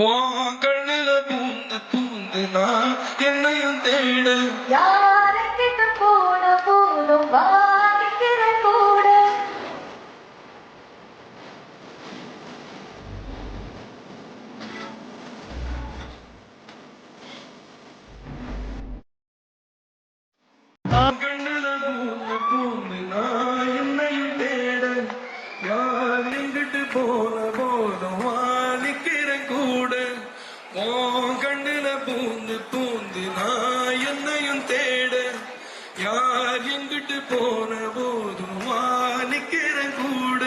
கண்ணுல பூந்து பூந்து நான் என்னையும் தேடு யாருக்கிட்ட போன போதும் வாங்கிக்கிற கூட கண்ணுல பூந்து பூந்து நான் என்னையும் தேடு யார் எங்கிட்டு போன போதும் வாணிக்கிற கூட கண்ணுல பூந்து பூந்து நான் என்னையும் தேடு யார் எங்கிட்டு போன போதும் வாணிக்கிற கூட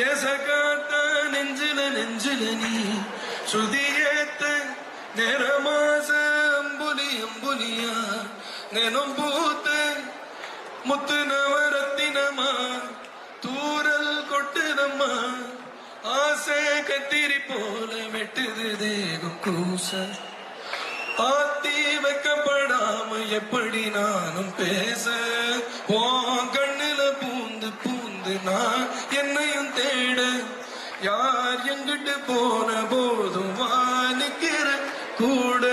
எசகாத்த நெஞ்சில நெஞ்சில நீ சுதியேத்த நேரமாச அம்புலி அம்புலியா நெனம் பூத்த முத்து நவரத்தினமா தூரல் கொட்டுதம்மா ஆசை கத்திரி போல வெட்டுது தேகம் கூச ஆத்தி வைக்கப்படாம எப்படி நானும் பேச கண்ணுல பூந்து பூந்து நான் என்னையும் தேட யார் எங்கிட்டு போன போதும் வானிக்கிற கூட